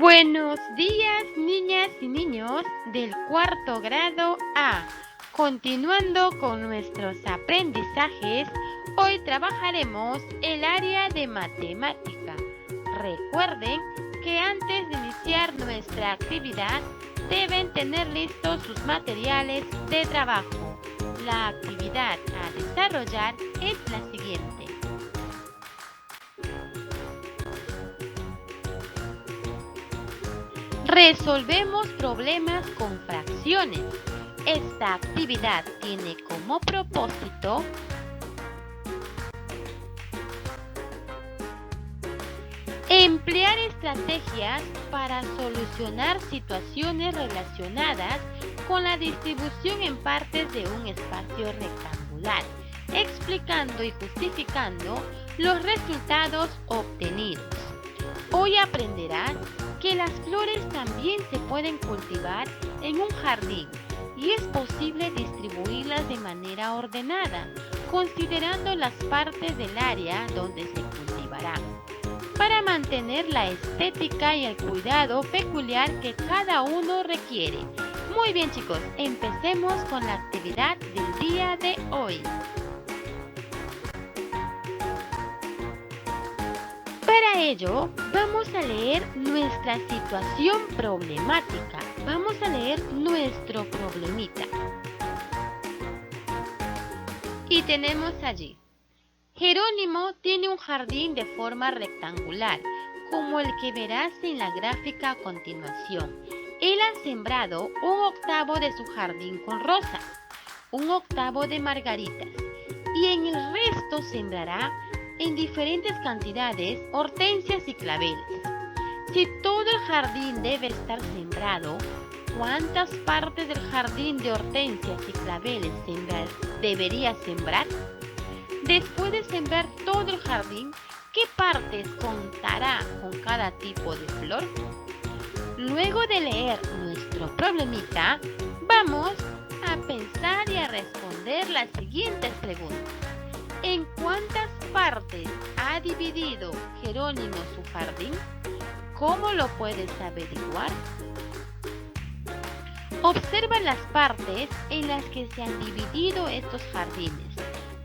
Buenos días, niñas y niños del cuarto grado A. Continuando con nuestros aprendizajes, hoy trabajaremos el área de matemática. Recuerden que antes de iniciar nuestra actividad, deben tener listos sus materiales de trabajo. La actividad a desarrollar es la siguiente. Resolvemos problemas con fracciones. Esta actividad tiene como propósito emplear estrategias para solucionar situaciones relacionadas con la distribución en partes de un espacio rectangular, explicando y justificando los resultados obtenidos. Hoy aprenderás que las flores también se pueden cultivar en un jardín y es posible distribuirlas de manera ordenada, considerando las partes del área donde se cultivarán, para mantener la estética y el cuidado peculiar que cada uno requiere. Muy bien, chicos, empecemos con la actividad del día de hoy. Para ello, vamos a leer nuestra situación problemática. Vamos a leer nuestro problemita. Y tenemos allí: Jerónimo tiene un jardín de forma rectangular, como el que verás en la gráfica a continuación. Él ha sembrado 1/8 de su jardín con rosas, 1/8 de margaritas, y en el resto sembrará en diferentes cantidades hortensias y claveles. Si todo el jardín debe estar sembrado, ¿cuántas partes del jardín de hortensias y claveles debería sembrar? Después de sembrar todo el jardín, ¿qué partes contará con cada tipo de flor? Luego de leer nuestro problemita, vamos a pensar y a responder las siguientes preguntas. ¿En cuántas partes ha dividido Jerónimo su jardín? ¿Cómo lo puedes averiguar? Observa las partes en las que se han dividido estos jardines.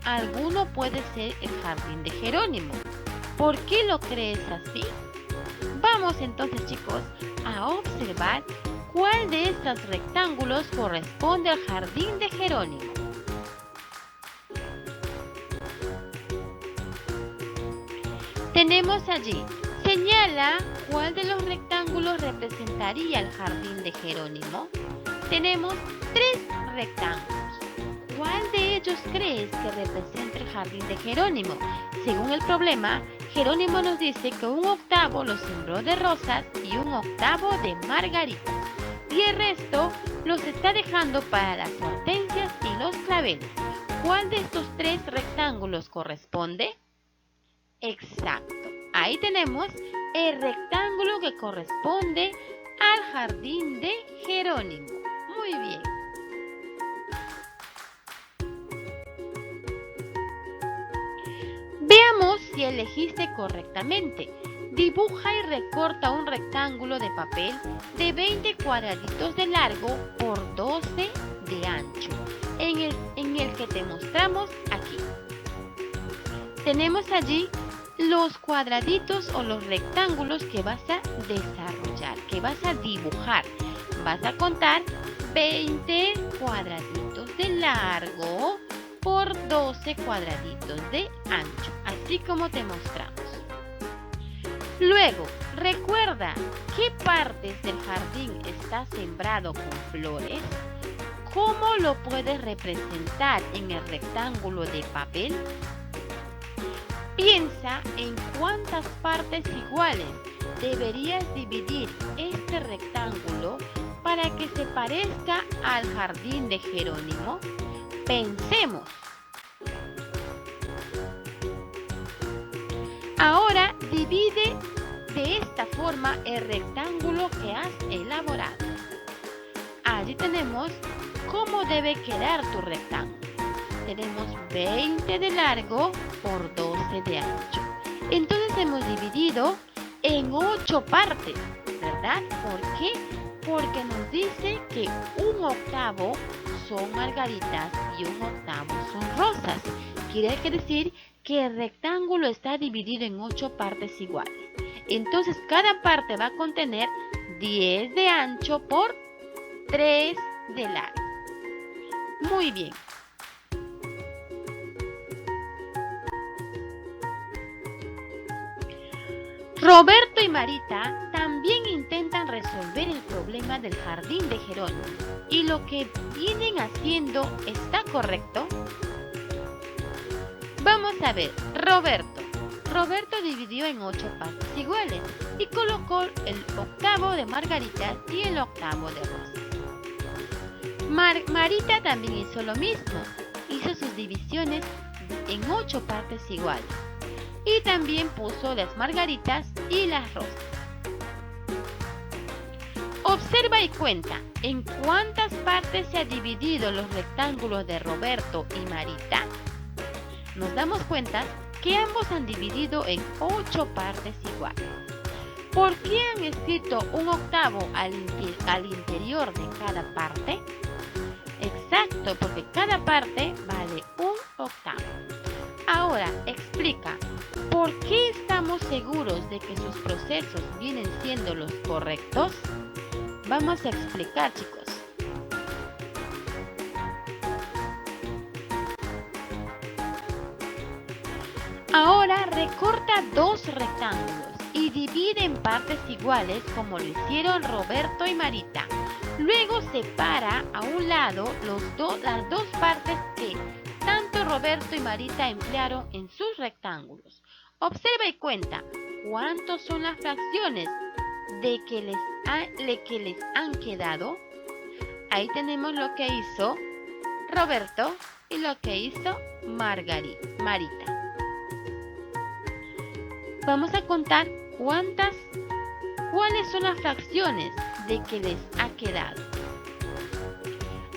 Alguno puede ser el jardín de Jerónimo. ¿Por qué lo crees así? Vamos entonces, chicos, a observar cuál de estos rectángulos corresponde al jardín de Jerónimo. Tenemos allí: señala cuál de los rectángulos representaría el jardín de Jerónimo. Tenemos 3 rectángulos. ¿Cuál de ellos crees que representa el jardín de Jerónimo? Según el problema, Jerónimo nos dice que 1/8 lo sembró de rosas y 1/8 de margaritas, y el resto los está dejando para las hortensias y los claveles. ¿Cuál de estos 3 rectángulos corresponde? Exacto. Ahí tenemos el rectángulo que corresponde al jardín de Jerónimo. Muy bien. Veamos si elegiste correctamente. Dibuja y recorta un rectángulo de papel de 20 cuadraditos de largo por 12 de ancho, en el que te mostramos aquí. Tenemos allí los cuadraditos o los rectángulos que vas a desarrollar, que vas a dibujar. Vas a contar 20 cuadraditos de largo por 12 cuadraditos de ancho, así como te mostramos. Luego, recuerda qué partes del jardín está sembrado con flores. ¿Cómo lo puedes representar en el rectángulo de papel? Piensa en cuántas partes iguales deberías dividir este rectángulo para que se parezca al jardín de Jerónimo. Pensemos. Ahora divide de esta forma el rectángulo que has elaborado. Allí tenemos cómo debe quedar tu rectángulo. Tenemos 20 de largo por 12 de ancho. Entonces hemos dividido en 8 partes. ¿verdad? ¿Por qué? Porque nos dice que un octavo son margaritas y un octavo son rosas. Quiere decir que el rectángulo está dividido en 8 partes iguales. Entonces cada parte va a contener 10 de ancho por 3 de largo. Muy bien. Roberto y Marita también intentan resolver el problema del jardín de Jerónimo. ¿Y lo que vienen haciendo está correcto? Vamos a ver, Roberto dividió en 8 partes iguales y colocó el octavo de margaritas y el octavo de rosas. Marita también hizo lo mismo, hizo sus divisiones en 8 partes iguales y también puso las margaritas y las rosas. Observa y cuenta en cuántas partes se han dividido los rectángulos de Roberto y Marita. Nos damos cuenta que ambos han dividido en 8 partes iguales. ¿Por qué han escrito un octavo al interior de cada parte? Exacto, porque cada parte vale un octavo. Ahora, explica, ¿por qué estamos seguros de que sus procesos vienen siendo los correctos? Vamos a explicar, chicos. Ahora recorta 2 rectángulos y divide en partes iguales como lo hicieron Roberto y Marita. Luego separa a un lado las dos partes que tanto Roberto y Marita emplearon en sus rectángulos. Observa y cuenta cuántas son las fracciones de que les han quedado. Ahí tenemos lo que hizo Roberto y lo que hizo Marita. Vamos a contar cuáles son las fracciones de que les ha quedado.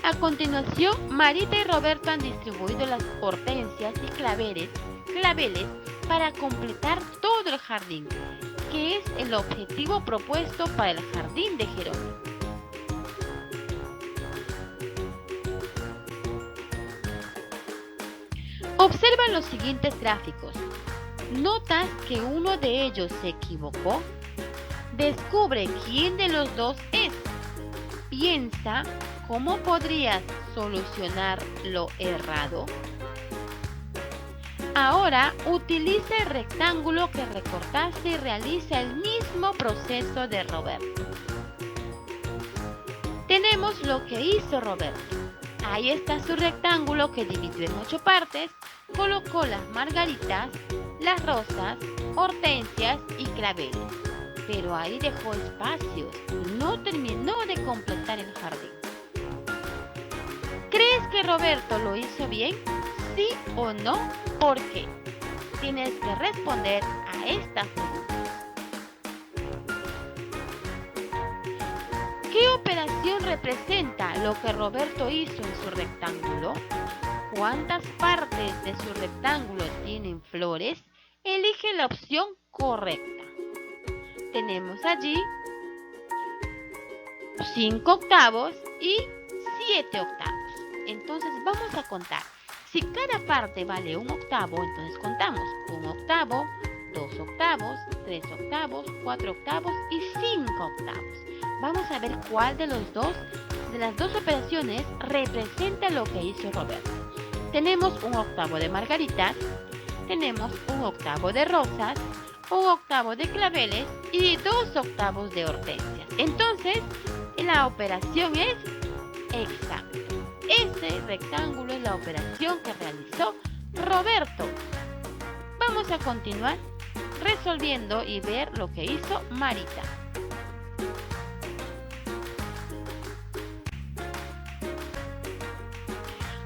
A continuación, Marita y Roberto han distribuido las hortensias y claveles para completar todo el jardín, que es el objetivo propuesto para el jardín de Jerónimo. Observa los siguientes gráficos. ¿Notas que uno de ellos se equivocó? Descubre quién de los dos es. Piensa cómo podrías solucionar lo errado. Ahora utiliza el rectángulo que recortaste y realiza el mismo proceso de Roberto. Tenemos lo que hizo Roberto. Ahí está su rectángulo que dividió en 8 partes, colocó las margaritas, las rosas, hortensias y claveles. Pero ahí dejó espacios, no terminó de completar el jardín. ¿Crees que Roberto lo hizo bien? ¿Sí o no? ¿Por qué? Tienes que responder a estas preguntas. ¿Qué operación representa lo que Roberto hizo en su rectángulo? ¿Cuántas partes de su rectángulo tienen flores? Elige la opción correcta. Tenemos allí 5 octavos y 7 octavos. Entonces vamos a contar. Si cada parte vale un octavo, entonces contamos 1 octavo, 2 octavos, 3 octavos, 4 octavos y 5 octavos. Vamos a ver cuál de las dos operaciones representa lo que hizo Roberto. Tenemos 1 octavo de margaritas, tenemos 1 octavo de rosas, 1 octavo de claveles y 2 octavos de hortensias. Entonces, la operación es exacta. Este rectángulo es la operación que realizó Roberto. Vamos a continuar resolviendo y ver lo que hizo Marita.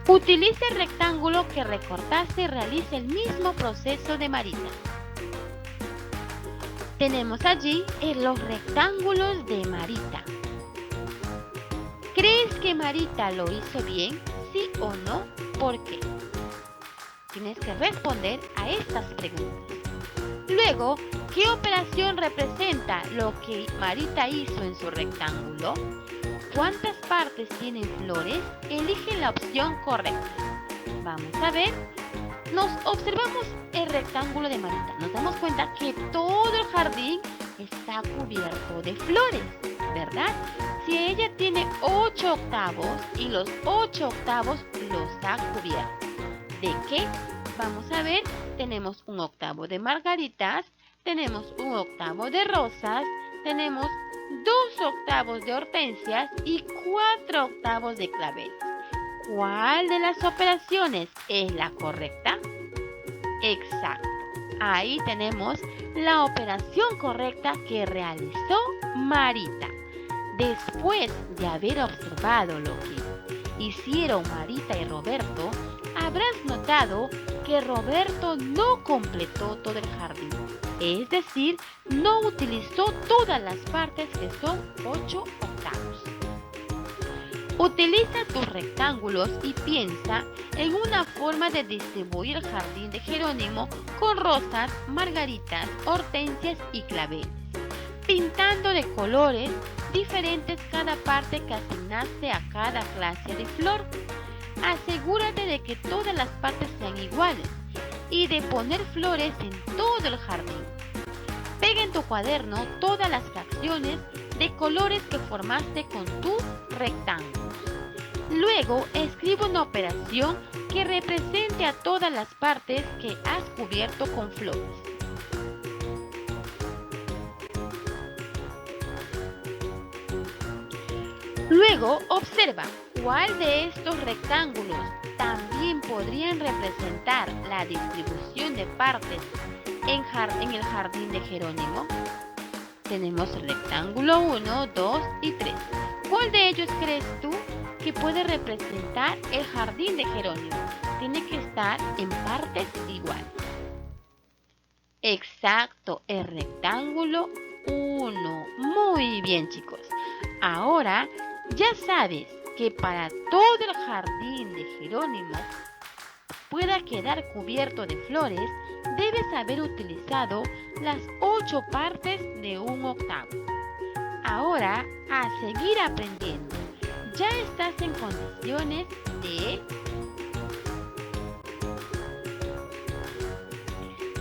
Utiliza el rectángulo que recortaste y realiza el mismo proceso de Marita. Tenemos allí los rectángulos de Marita. ¿Crees que Marita lo hizo bien? ¿Sí o no? ¿Por qué? Tienes que responder a estas preguntas. Luego, ¿qué operación representa lo que Marita hizo en su rectángulo? ¿Cuántas partes tienen flores? Elige la opción correcta. Vamos a ver. Nos observamos el rectángulo de Marita. Nos damos cuenta que todo el jardín está cubierto de flores, ¿verdad? Si ella tiene 8 octavos y los 8 octavos los ha cubierto. ¿De qué? Vamos a ver, tenemos un octavo de margaritas, tenemos un octavo de rosas, tenemos 2 octavos de hortensias y 4 octavos de claveles. ¿Cuál de las operaciones es la correcta? Exacto. Ahí tenemos la operación correcta que realizó Marita. Después de haber observado lo que hicieron Marita y Roberto, habrás notado que Roberto no completó todo el jardín. Es decir, no utilizó todas las partes que son 8 octavos. Utiliza tus rectángulos y piensa en una forma de distribuir el jardín de Jerónimo con rosas, margaritas, hortensias y claveles, pintando de colores diferentes cada parte que asignaste a cada clase de flor. Asegúrate de que todas las partes sean iguales y de poner flores en todo el jardín. Pega en tu cuaderno todas las fracciones de colores que formaste con tus rectángulos. Luego escribe una operación que represente a todas las partes que has cubierto con flores. Luego observa cuál de estos rectángulos también podrían representar la distribución de partes en el jardín de Jerónimo. Tenemos el rectángulo 1, 2 y 3. ¿Cuál de ellos crees tú que puede representar el jardín de Jerónimo? Tiene que estar en partes iguales. Exacto, el rectángulo 1. Muy bien, chicos. Ahora ya sabes que para todo el jardín de Jerónimo pueda quedar cubierto de flores, debes haber utilizado las 8 partes de un octavo. Ahora, a seguir aprendiendo. Ya estás en condiciones de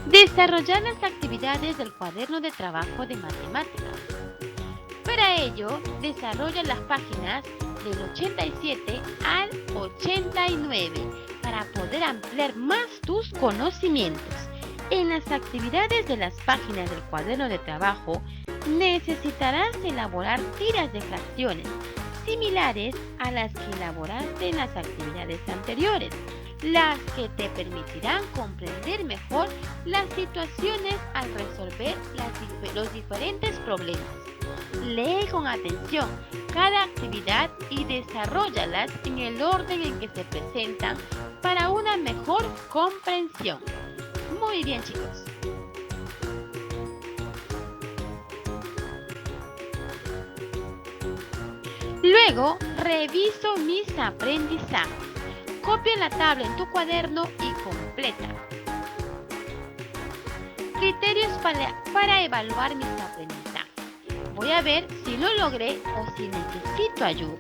desarrollar las actividades del cuaderno de trabajo de matemáticas. Para ello, desarrolla las páginas del 87 al 89 para poder ampliar más tus conocimientos. En las actividades de las páginas del cuaderno de trabajo, necesitarás elaborar tiras de fracciones similares a las que elaboraste en las actividades anteriores, las que te permitirán comprender mejor las situaciones al resolver los diferentes problemas. Lee con atención cada actividad y desarróllalas en el orden en que se presentan para una mejor comprensión. Muy bien, chicos. Luego, reviso mis aprendizajes. Copia la tabla en tu cuaderno y completa. Criterios para evaluar mis aprendizajes. Voy a ver si lo logré o si necesito ayuda.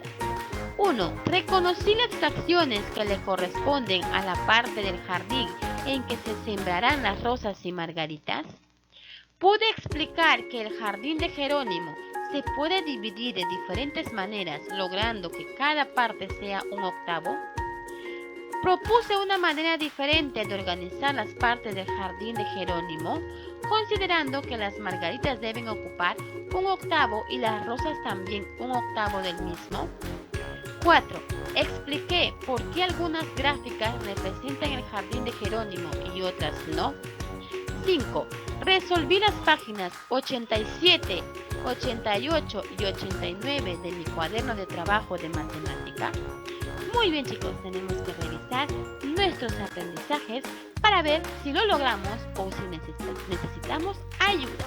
1. Reconocí las fracciones que le corresponden a la parte del jardín en que se sembrarán las rosas y margaritas. Pude explicar que el jardín de Jerónimo se puede dividir de diferentes maneras, logrando que cada parte sea un octavo. Propuse una manera diferente de organizar las partes del jardín de Jerónimo, considerando que las margaritas deben ocupar un octavo y las rosas también un octavo del mismo. 4. Expliqué por qué algunas gráficas representan el jardín de Jerónimo y otras no. 5. Resolví las páginas 87, 88 y 89 de mi cuaderno de trabajo de matemática. Muy bien, chicos, tenemos que revisar nuestros aprendizajes para ver si lo logramos o si necesitamos ayuda.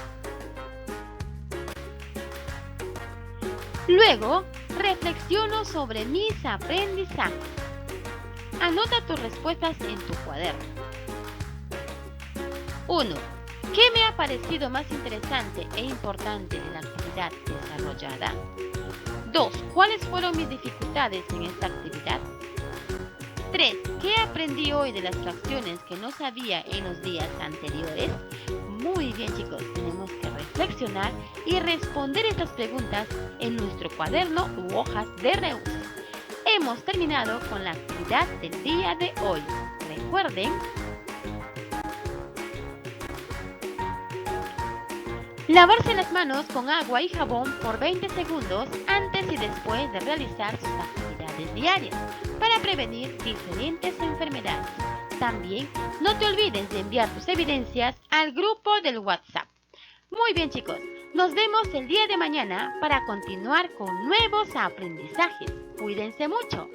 Luego, reflexiono sobre mis aprendizajes. Anota tus respuestas en tu cuaderno. 1. ¿Qué me ha parecido más interesante e importante de la actividad desarrollada? 2. ¿Cuáles fueron mis dificultades en esta actividad? 3. ¿Qué aprendí hoy de las fracciones que no sabía en los días anteriores? Muy bien, chicos, tenemos que reflexionar y responder estas preguntas en nuestro cuaderno u hojas de reuso. Hemos terminado con la actividad del día de hoy. Recuerden, lavarse las manos con agua y jabón por 20 segundos antes y después de realizar sus actividades diarias para prevenir diferentes enfermedades. También no te olvides de enviar tus evidencias al grupo del WhatsApp. Muy bien, chicos, nos vemos el día de mañana para continuar con nuevos aprendizajes. Cuídense mucho.